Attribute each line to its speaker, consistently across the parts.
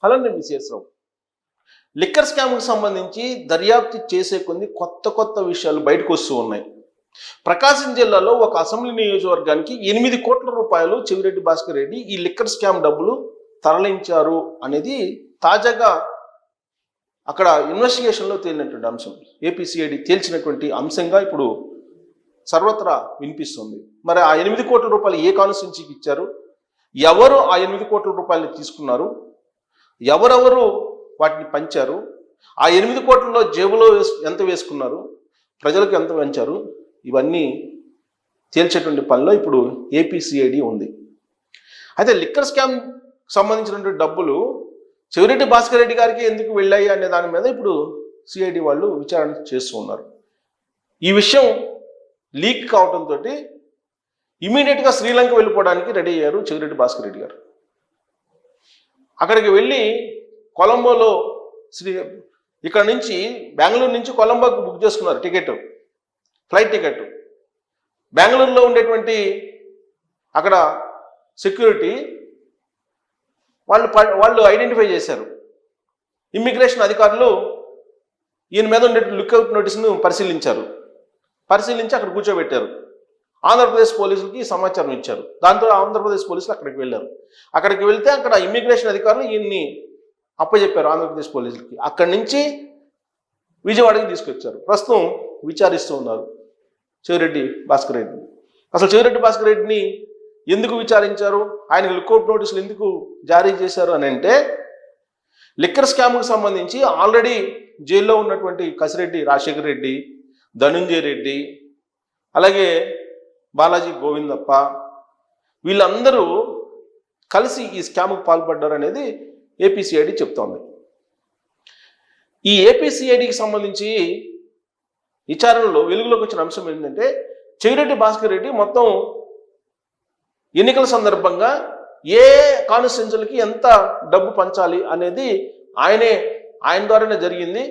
Speaker 1: Hello నేను మిస్ఎస్ రావు. Liquor స్కామ్కి సంబంధించి దర్యాప్తు చేసే కొన్ని కొత్త విషయాలు బయటకు వస్తూ ఉన్నాయి. ప్రకాశం జిల్లాలో ఒక అసెంబ్లీ నియోజకవర్గానికి 8 కోట్ల రూపాయలు చెవిరెడ్డి భాస్కర్ రెడ్డి ఈ లిక్కర్ స్కామ్ డబ్బులు తరలించారు అనేది తాజాగా అక్కడ ఇన్వెస్టిగేషన్లో తేలినటువంటి అంశం. ఏపీసీఐడి తేల్చినటువంటి అంశంగా ఇప్పుడు సర్వత్రా వినిపిస్తుంది. మరి ఆ 8 కోట్ల రూపాయలు ఏ కాన్స్టిట్యున్సీకి ఇచ్చారు, ఎవరు ఆ 8 కోట్ల రూపాయలు తీసుకున్నారు, ఎవరెవరు వాటిని పంచారు, ఆ 8 కోట్లలో జేబులో ఎంత వేసుకున్నారు, ప్రజలకు ఎంత పంచారు, ఇవన్నీ తేల్చేటువంటి పనిలో ఇప్పుడు ఏపీసీఐడి ఉంది. అయితే లిక్కర్ స్కామ్ సంబంధించినటువంటి డబ్బులు చెవిరెడ్డి భాస్కర్ రెడ్డి గారికి ఎందుకు వెళ్ళాయి అనే దాని మీద ఇప్పుడు సిఐడి వాళ్ళు విచారణ చేస్తూ ఉన్నారు. ఈ విషయం లీక్ కావడంతో ఇమీడియట్గా శ్రీలంక వెళ్ళిపోవడానికి రెడీ అయ్యారు చెవిరెడ్డి భాస్కర్ రెడ్డి గారు. అక్కడికి వెళ్ళి కొలంబోలో ఇక్కడ నుంచి బెంగళూరు నుంచి కొలంబోకి బుక్ చేసుకున్నారు ఫ్లైట్ టికెట్. బెంగళూరులో ఉండేటువంటి అక్కడ సెక్యూరిటీ వాళ్ళు ఐడెంటిఫై చేశారు. ఇమ్మిగ్రేషన్ అధికారులు ఈయన మీద ఉండే లుక్అవుట్ నోటీస్ను పరిశీలించి అక్కడ కూర్చోబెట్టారు. ఆంధ్రప్రదేశ్ పోలీసులకి సమాచారం ఇచ్చారు. దాంతో ఆంధ్రప్రదేశ్ పోలీసులు అక్కడికి వెళ్ళారు. అక్కడికి వెళ్తే అక్కడ ఇమ్మిగ్రేషన్ అధికారులు ఈయన్ని అప్పచెప్పారు ఆంధ్రప్రదేశ్ పోలీసులకి. అక్కడి నుంచి విజయవాడకి తీసుకొచ్చారు. ప్రస్తుతం విచారిస్తూ ఉన్నారు చెవిరెడ్డి భాస్కర్ రెడ్డిని. అసలు చెవిరెడ్డి భాస్కర్ రెడ్డిని ఎందుకు విచారించారు, ఆయనకు లుక్అవుట్ నోటీసులు ఎందుకు జారీ చేశారు అని అంటే, లిక్కర్ స్కామ్కు సంబంధించి ఆల్రెడీ జైల్లో ఉన్నటువంటి కసిరెడ్డి రాజశేఖర్ రెడ్డి, ధనుంజయ రెడ్డి, అలాగే బాలాజీ గోవిందప్ప, వీళ్ళందరూ కలిసి ఈ స్కామ్కు పాల్పడ్డారు అనేది ఏపీసీఐడి చెప్తోంది. ఈ ఏపీసీఐడికి సంబంధించి విచారణలో వెలుగులోకి వచ్చిన అంశం ఏంటంటే, చెవిరెడ్డి భాస్కర్ రెడ్డి మొత్తం ఎన్నికల సందర్భంగా ఏ కాన్స్టిట్యున్సీలకి ఎంత డబ్బు పంచాలి అనేది ఆయన ద్వారానే జరిగింది.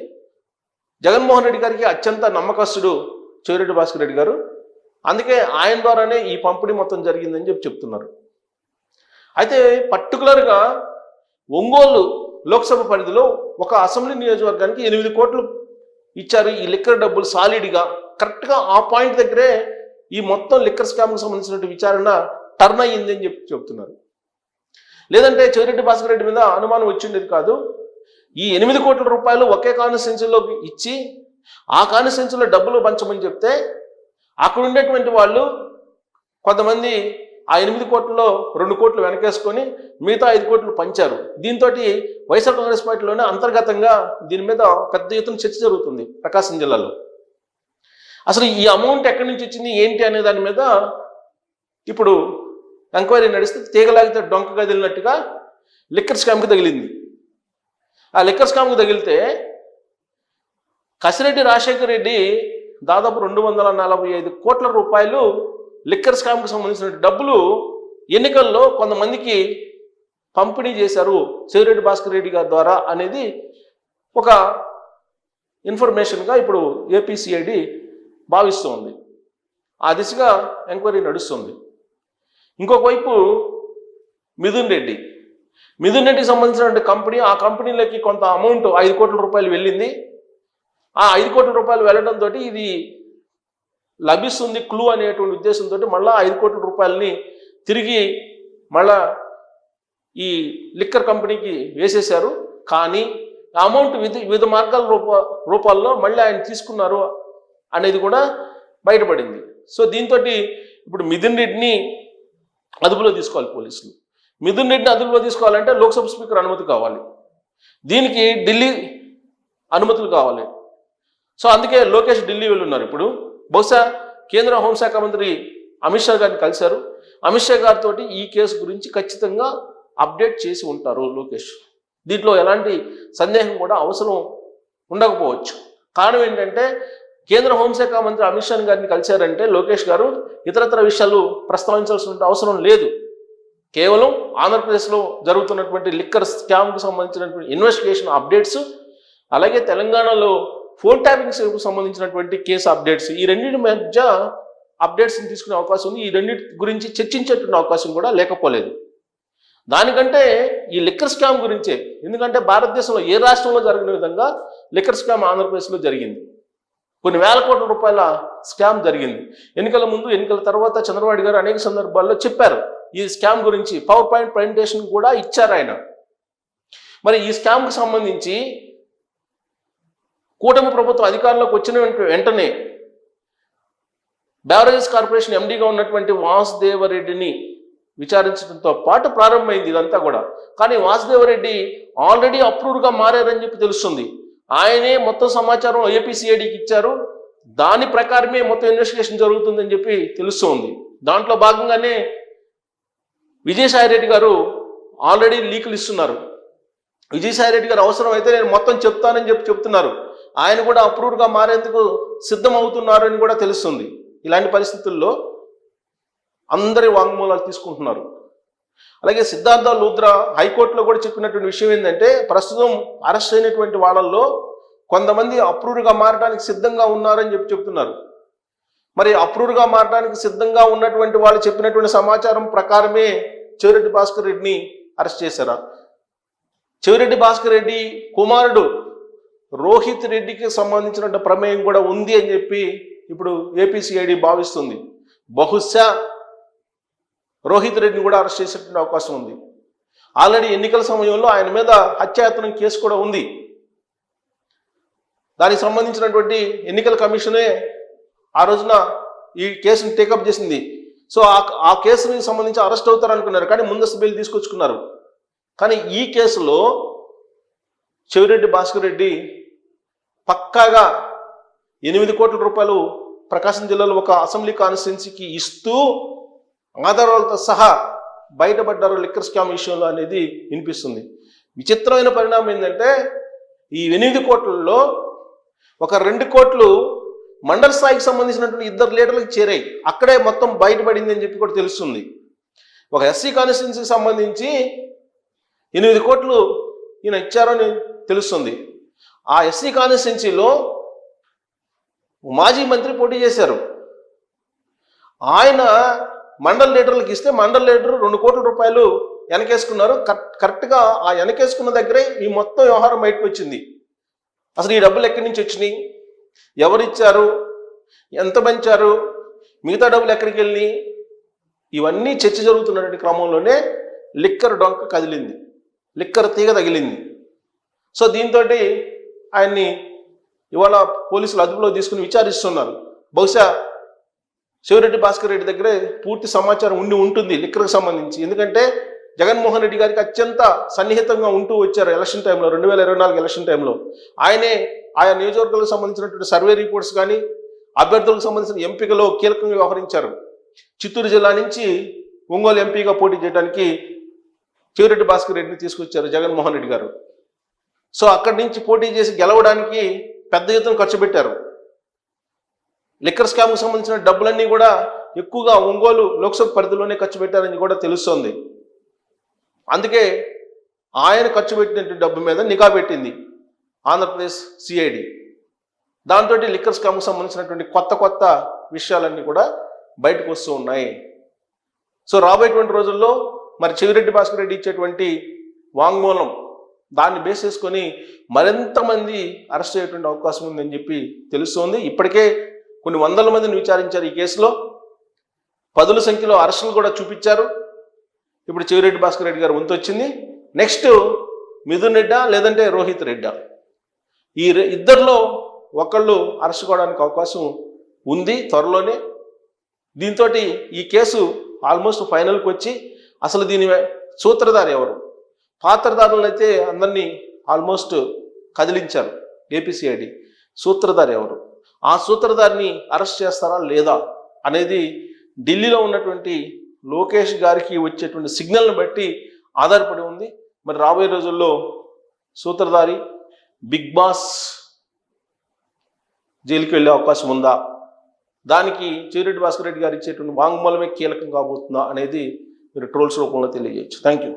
Speaker 1: జగన్మోహన్ రెడ్డి గారికి అత్యంత నమ్మకస్తుడు చెవిరెడ్డి భాస్కర్ రెడ్డి గారు. అందుకే ఆయన ద్వారానే ఈ పంపిణీ మొత్తం జరిగిందని చెప్తున్నారు. అయితే పర్టికులర్గా ఒంగోలు లోక్సభ పరిధిలో ఒక అసెంబ్లీ నియోజకవర్గానికి 8 కోట్లు ఇచ్చారు ఈ లిక్కర్ డబ్బులు సాలిడ్గా. కరెక్ట్గా ఆ పాయింట్ దగ్గరే ఈ మొత్తం లిక్కర్ స్కామ్కి సంబంధించిన విచారణ టర్న్ అయ్యింది అని చెప్తున్నారు. లేదంటే చెవిరెడ్డి భాస్కర్ రెడ్డి మీద అనుమానం వచ్చిండేది కాదు. ఈ 8 కోట్ల రూపాయలు ఒకే కాన్స్టిట్యున్సీలోకి ఇచ్చి ఆ కాన్స్టిట్యున్సీలో డబ్బులు పంచమని చెప్తే అక్కడ ఉండేటువంటి వాళ్ళు కొంతమంది ఆ 8 కోట్లలో 2 కోట్లు వెనకేసుకొని మిగతా 5 కోట్లు పంచారు. దీంతో వైఎస్ఆర్ కాంగ్రెస్ పార్టీలోనే అంతర్గతంగా దీని మీద పెద్ద ఎత్తున చర్చ జరుగుతుంది ప్రకాశం జిల్లాలో. అసలు ఈ అమౌంట్ ఎక్కడి నుంచి వచ్చింది ఏంటి అనే దాని మీద ఇప్పుడు ఎంక్వైరీ నడిస్తే తీగలాగితే డొంక కదిలినట్టుగా లిక్కర్ స్కామ్కి తగిలింది. ఆ లిక్కర్ స్కామ్కి తగిలితే కసిరెడ్డి రాజశేఖర్ రెడ్డి దాదాపు 245 కోట్ల రూపాయలు లిక్కర్ స్కామ్కి సంబంధించిన డబ్బులు ఎన్నికల్లో కొంతమందికి పంపిణీ చేశారు చెవిరెడ్డి భాస్కర్ రెడ్డి గారి ద్వారా అనేది ఒక ఇన్ఫర్మేషన్గా ఇప్పుడు ఏపీసీఐడి భావిస్తోంది. ఆ దిశగా ఎంక్వైరీ నడుస్తుంది. ఇంకొక వైపు మిథున్ రెడ్డికి సంబంధించిన కంపెనీ, ఆ కంపెనీలకి కొంత అమౌంట్ 5 కోట్ల రూపాయలు వెళ్ళింది. ఆ 5 కోట్ల రూపాయలు వెళ్ళడంతో ఇది లభిస్తుంది క్లూ అనేటువంటి ఉద్దేశంతో మళ్ళీ 5 కోట్ల రూపాయలని తిరిగి మళ్ళా ఈ లిక్కర్ కంపెనీకి వేసేశారు. కానీ ఆ అమౌంట్ వివిధ మార్గాల రూపాల్లో మళ్ళీ ఆయన తీసుకున్నారు అనేది కూడా బయటపడింది. సో దీంతో ఇప్పుడు మిథున్ రెడ్డిని అదుపులో తీసుకోవాలి పోలీసులు. మిథున్ రెడ్డిని అదుపులో తీసుకోవాలంటే లోక్సభ స్పీకర్ అనుమతి కావాలి, దీనికి ఢిల్లీ అనుమతులు కావాలి. సో అందుకే లోకేష్ ఢిల్లీ వెళ్ళున్నారు. ఇప్పుడు బహుశా కేంద్ర హోంశాఖ మంత్రి అమిత్ షా గారిని కలిశారు. అమిత్ షా గారితో ఈ కేసు గురించి ఖచ్చితంగా అప్డేట్ చేసి ఉంటారు లోకేష్. దీంట్లో ఎలాంటి సందేహం కూడా అవసరం ఉండకపోవచ్చు. కారణం ఏంటంటే కేంద్ర హోంశాఖ మంత్రి అమిత్ షా గారిని కలిశారంటే లోకేష్ గారు ఇతరత్ర విషయాలు ప్రస్తావించాల్సిన అవసరం లేదు. కేవలం ఆంధ్రప్రదేశ్లో జరుగుతున్నటువంటి లిక్కర్ స్కామ్కి సంబంధించినటువంటి ఇన్వెస్టిగేషన్ అప్డేట్స్, అలాగే తెలంగాణలో ఫోన్ ట్యాపింగ్స్ సంబంధించినటువంటి కేసు అప్డేట్స్, ఈ రెండింటి మధ్య అప్డేట్స్ని తీసుకునే అవకాశం ఉంది. ఈ రెండింటి గురించి చర్చించేటువంటి అవకాశం కూడా లేకపోలేదు. దానికంటే ఈ లిక్కర్ స్కామ్ గురించే, ఎందుకంటే భారతదేశంలో ఏ రాష్ట్రంలో జరిగిన విధంగా లిక్కర్ స్కామ్ ఆంధ్రప్రదేశ్లో జరిగింది. కొన్ని వేల కోట్ల రూపాయల స్కామ్ జరిగింది. ఎన్నికల ముందు, ఎన్నికల తర్వాత చంద్రబాబు గారు అనేక సందర్భాల్లో చెప్పారు ఈ స్కామ్ గురించి. పవర్ పాయింట్ ప్రజెంటేషన్ కూడా ఇచ్చారు ఆయన. మరి ఈ స్కామ్కి సంబంధించి కూటమి ప్రభుత్వం అధికారంలోకి వచ్చిన వెంటనే బెవరేజెస్ కార్పొరేషన్ ఎండీగా ఉన్నటువంటి వాసుదేవరెడ్డిని విచారించడంతో పాటు ప్రారంభమైంది ఇదంతా కూడా. కానీ వాసుదేవరెడ్డి ఆల్రెడీ అప్రూవ్గా మారారని చెప్పి తెలుస్తుంది. ఆయనే మొత్తం సమాచారం ఏపీసీఐడికి ఇచ్చారు. దాని ప్రకారమే మొత్తం ఇన్వెస్టిగేషన్ జరుగుతుందని చెప్పి తెలుస్తుంది. దాంట్లో భాగంగానే విజయసాయిరెడ్డి గారు ఆల్రెడీ లీకులు ఇస్తున్నారు. విజయసాయిరెడ్డి గారు అవసరం అయితే నేను మొత్తం చెప్తానని చెప్పి చెప్తున్నారు. ఆయన కూడా అప్రూవ్గా మారేందుకు సిద్ధం అవుతున్నారు అని కూడా తెలుస్తుంది. ఇలాంటి పరిస్థితుల్లో అందరి వాంగ్మూలాలు తీసుకుంటున్నారు. అలాగే సిద్ధార్థ లూథ్రా హైకోర్టులో కూడా చెప్పినటువంటి విషయం ఏంటంటే, ప్రస్తుతం అరెస్ట్ అయినటువంటి వాళ్ళల్లో కొంతమంది అప్రూవ్గా మారడానికి సిద్ధంగా ఉన్నారని చెప్పి చెప్తున్నారు. మరి అప్రూవ్గా మారడానికి సిద్ధంగా ఉన్నటువంటి వాళ్ళు చెప్పినటువంటి సమాచారం ప్రకారమే చెవిరెడ్డి భాస్కర్ రెడ్డిని అరెస్ట్ చేశారా? చెవిరెడ్డి భాస్కర్ రెడ్డి కుమారుడు రోహిత్ రెడ్డికి సంబంధించిన ప్రమేయం కూడా ఉంది అని చెప్పి ఇప్పుడు ఏపీసీఐడి భావిస్తుంది. బహుశా రోహిత్ రెడ్డిని కూడా అరెస్ట్ చేసేటువంటి అవకాశం ఉంది. ఆల్రెడీ ఎన్నికల సమయంలో ఆయన మీద హత్యాయత్నం కేసు కూడా ఉంది. దానికి సంబంధించినటువంటి ఎన్నికల కమిషనే ఆ రోజున ఈ కేసును టేకప్ చేసింది. సో ఆ కేసుకి సంబంధించి అరెస్ట్ అవుతారు అనుకున్నారు, కానీ ముందస్తు బెయిల్ తీసుకొచ్చుకున్నారు. కానీ ఈ కేసులో చెవిరెడ్డి భాస్కర్ రెడ్డి పక్కాగా 8 కోట్ల రూపాయలు ప్రకాశం జిల్లాలో ఒక అసెంబ్లీ కాన్స్టిట్యున్సీకి ఇస్తూ ఆధారాలతో సహా బయటపడ్డారు లిక్కర్ స్కామ్ విషయంలో అనేది వినిపిస్తుంది. విచిత్రమైన పరిణామం ఏంటంటే, ఈ 8 కోట్లలో ఒక 2 కోట్లు మండల స్థాయికి సంబంధించినటువంటి 2 లీడర్లకు చేరాయి. అక్కడే మొత్తం బయటపడింది అని చెప్పి కూడా తెలుస్తుంది. ఒక ఎస్సీ కాన్స్టిట్యున్సీకి సంబంధించి 8 కోట్లు ఈయన ఇచ్చారని తెలుస్తుంది. ఆ ఎస్సీ కాన్స్టిట్యున్సీలో మాజీ మంత్రి పోటీ చేశారు. ఆయన మండల లీడర్లకు ఇస్తే మండల లీడర్ 2 కోట్ల రూపాయలు వెనకేసుకున్నారు. కరెక్ట్గా ఆ వెనకేసుకున్న దగ్గరే ఈ మొత్తం వ్యవహారం బయటకు వచ్చింది. అసలు ఈ డబ్బులు ఎక్కడి నుంచి వచ్చినాయి, ఎవరిచ్చారు, ఎంత పెంచారు, మిగతా డబ్బులు ఎక్కడికి వెళ్ళి, ఇవన్నీ చర్చ జరుగుతున్నటువంటి క్రమంలోనే లిక్కర్ డొంక కదిలింది, లిక్కర్ తీగ తగిలింది. సో దీంతో ఆయన్ని ఇవాళ పోలీసులు అదుపులో తీసుకుని విచారిస్తున్నారు. బహుశా చెవిరెడ్డి భాస్కర్ రెడ్డి దగ్గరే పూర్తి సమాచారం ఉంటుంది లిక్కర్కి సంబంధించి. ఎందుకంటే జగన్మోహన్ రెడ్డి గారికి అత్యంత సన్నిహితంగా ఉంటూ వచ్చారు ఎలక్షన్ టైంలో, 2024 ఎలక్షన్ టైంలో. ఆయనే ఆయా నియోజకవర్గాలకు సంబంధించినటువంటి సర్వే రిపోర్ట్స్ కానీ అభ్యర్థులకు సంబంధించిన ఎంపికలో కీలకంగా వ్యవహరించారు. చిత్తూరు జిల్లా నుంచి ఒంగోలు ఎంపీగా పోటీ చేయడానికి చెవిరెడ్డి భాస్కర్ రెడ్డిని తీసుకొచ్చారు జగన్మోహన్ రెడ్డి గారు. సో అక్కడి నుంచి పోటీ చేసి గెలవడానికి పెద్ద ఎత్తున ఖర్చు పెట్టారు. లిక్కర్ స్కామ్కి సంబంధించిన డబ్బులన్నీ కూడా ఎక్కువగా ఒంగోలు లోక్సభ పరిధిలోనే ఖర్చు పెట్టారని కూడా తెలుస్తోంది. అందుకే ఆయన ఖర్చు పెట్టిన డబ్బు మీద నిఘా పెట్టింది ఆంధ్రప్రదేశ్ సిఐడి. దాంతో లిక్కర్ స్కామ్కి సంబంధించినటువంటి కొత్త విషయాలన్నీ కూడా బయటకు వస్తూ ఉన్నాయి. సో రాబోయేటువంటి రోజుల్లో మరి చెవిరెడ్డి భాస్కర్ రెడ్డి ఇచ్చేటువంటి వాంగ్మూలం దాన్ని బేస్ చేసుకొని మరింత మంది అరెస్ట్ అయ్యేటువంటి అవకాశం ఉందని చెప్పి తెలుస్తోంది. ఇప్పటికే కొన్ని వందల మందిని విచారించారు ఈ కేసులో, 10ల సంఖ్యలో అరెస్టులు కూడా చూపించారు. ఇప్పుడు చెవిరెడ్డి భాస్కర్ రెడ్డి గారు వంతు వచ్చింది. నెక్స్ట్ మిథున్ రెడ్డా లేదంటే రోహిత్ రెడ్డా, ఈ ఇద్దరిలో ఒకళ్ళు అరెస్ట్ కావడానికి అవకాశం ఉంది త్వరలోనే. దీంతో ఈ కేసు ఆల్మోస్ట్ ఫైనల్కి వచ్చి అసలు దీని సూత్రధారి ఎవరు, పాత్రధారులను అయితే అందరినీ ఆల్మోస్ట్ కదిలించారు ఏపీసీఐడి. సూత్రధారి ఎవరు, ఆ సూత్రధారిని అరెస్ట్ చేస్తారా లేదా అనేది ఢిల్లీలో ఉన్నటువంటి లోకేష్ గారికి వచ్చేటువంటి సిగ్నల్ని బట్టి ఆధారపడి ఉంది. మరి రాబోయే రోజుల్లో సూత్రధారి బిగ్ బాస్ జైలుకి వెళ్ళే అవకాశం ఉందా, దానికి చెవిరెడ్డి భాస్కర్ రెడ్డి గారు ఇచ్చేటువంటి వాంగ్మూలమే కీలకం కాబోతుందా అనేది మీరు ట్రోల్స్ రూపంలో తెలియజేయచ్చు. Thank you.